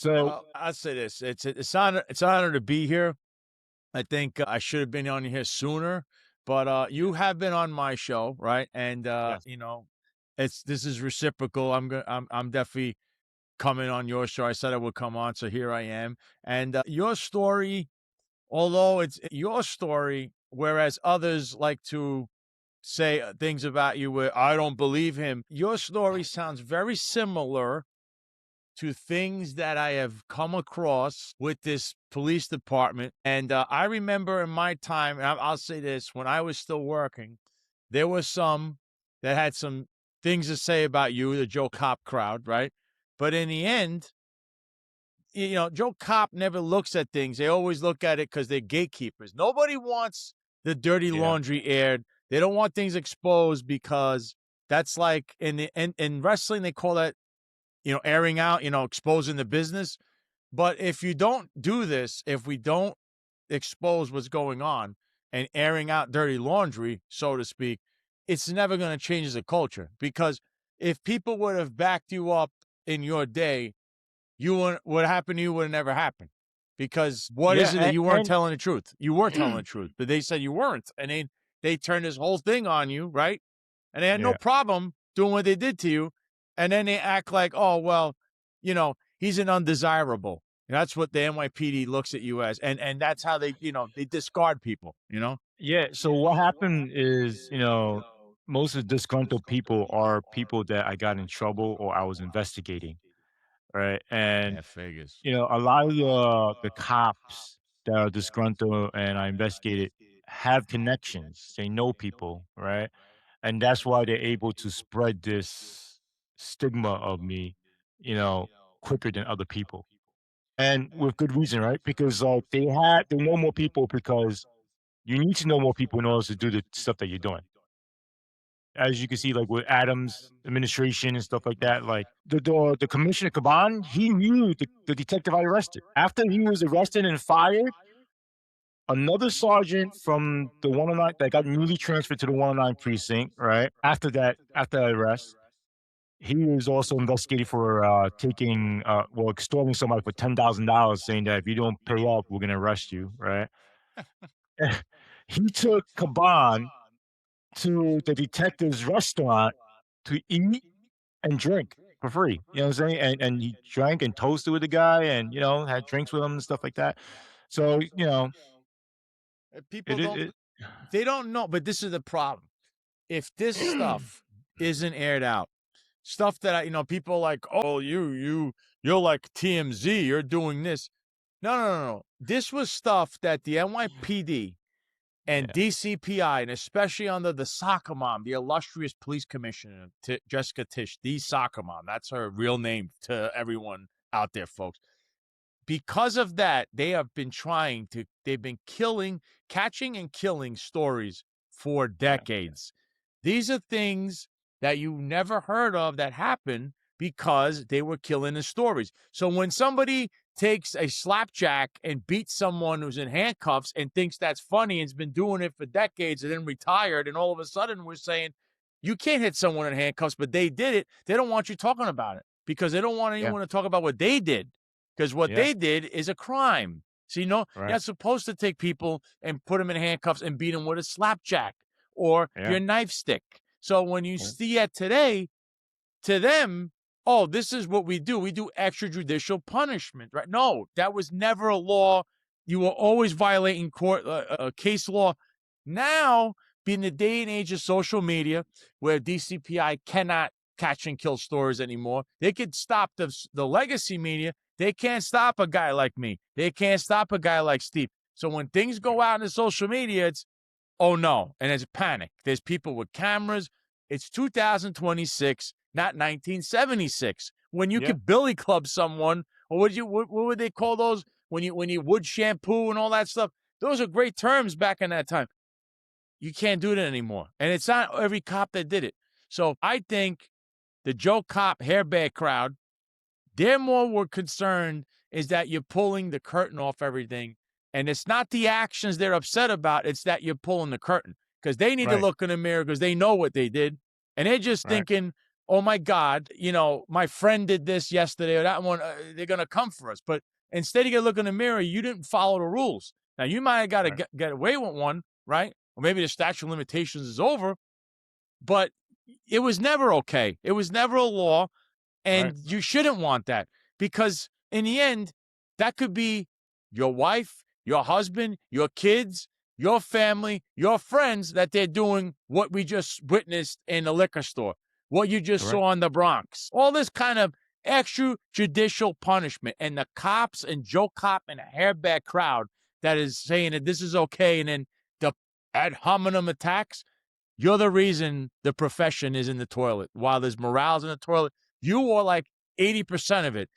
So Well, I'll say this: it's an honor to be here. I think I should have been on here sooner, but you have been on my show, right? And yes, this is reciprocal. I'm definitely coming on your show. I said I would come on, so here I am. And your story, although it's your story, whereas others like to say things about you where I don't believe him, your story sounds very similar to things that I have come across with this police department. And I remember in my time, and I'll say this, when I was still working, there were some that had some things to say about you, the Joe Cop crowd, right? But in the end, Joe Cop never looks at things. They always look at it because they're gatekeepers. Nobody wants the dirty yeah, laundry aired. They don't want things exposed because that's like in wrestling, they call that airing out, exposing the business. But if you don't do this, if we don't expose what's going on and airing out dirty laundry, so to speak, it's never going to change the culture. Because if people would have backed you up in your day, you wouldn't, what happened to you would have never happened. Because what is yeah, it that you weren't and telling the truth? You were telling the truth, but they said you weren't. And they turned this whole thing on you, right? And they had no yeah, problem doing what they did to you. And then they act like, oh, well, he's an undesirable. And that's what the NYPD looks at you as. And that's how they discard people. yeah. So what happened is, most of the disgruntled people are people that I got in trouble or I was investigating, right? And Yeah, figures. a lot of the cops that are disgruntled and I investigated have connections. They know people, right? And that's why they're able to spread this stigma of me, you know, quicker than other people. And with good reason, right? Because they know more people because you need to know more people in order to do the stuff that you're doing. As you can see, like with Adams administration and stuff like that, like the commissioner Caban, he knew the detective I arrested. After he was arrested and fired, another sergeant from the 109 that got newly transferred to the 109 precinct, right? After that arrest, he was also investigated for extorting somebody for $10,000, saying that if you don't pay up, we're gonna arrest you, right? He took Caban to the detective's restaurant to eat and drink for free. You know what I'm saying? And he drank and toasted with the guy and had drinks with him and stuff like that. So, People it don't, it, they don't know, but this is the problem. If this it stuff isn't aired out, stuff that people are like, oh, you're like TMZ, you're doing this. No, no, no, no. This was stuff that the NYPD and yeah, DCPI, and especially under the soccer mom, the illustrious police commissioner, Jessica Tisch, the soccer mom. That's her real name to everyone out there, folks. Because of that, they've been catching and killing stories for yeah, decades. These are things that you never heard of that happened because they were killing the stories. So when somebody takes a slapjack and beats someone who's in handcuffs and thinks that's funny and's been doing it for decades and then retired, and all of a sudden we're saying, you can't hit someone in handcuffs, but they did it. They don't want you talking about it because they don't want yeah, anyone to talk about what they did, because what yeah, they did is a crime. So, you're right, not supposed to take people and put them in handcuffs and beat them with a slapjack or yeah, your nightstick. So when you yeah, see it today, to them, oh, this is what we do. We do extrajudicial punishment, right? No, that was never a law. You were always violating court case law. Now, being the day and age of social media, where DCPI cannot catch and kill stories anymore, they could stop the legacy media. They can't stop a guy like me. They can't stop a guy like Steve. So when things go out into social media, it's, oh no, and there's panic. There's people with cameras. It's 2026, not 1976, when you yeah, could billy club someone, or what would they call those when you wood shampoo and all that stuff? Those are great terms back in that time. You can't do that anymore, and it's not every cop that did it. So I think the Joe Cop hairbag crowd, they're more were concerned is that you're pulling the curtain off everything. And it's not the actions they're upset about, it's that you're pulling the curtain. Because they need to right, look in the mirror because they know what they did. And they're just right, thinking, oh my God, my friend did this yesterday or that one, they're going to come for us. But instead, you got to look in the mirror. You didn't follow the rules. Now, you might have got to Right. get away with one, right? Or maybe the statute of limitations is over, but it was never okay. It was never a law. Right. And you shouldn't want that because in the end, that could be your wife, your husband, your kids, your family, your friends that they're doing what we just witnessed in the liquor store, what you just Right. saw in the Bronx. All this kind of extrajudicial punishment. And the cops and Joe Cop and a hairbag crowd that is saying that this is okay. And then the ad hominem attacks, you're the reason the profession is in the toilet. While there's morals in the toilet, you are like 80% of it.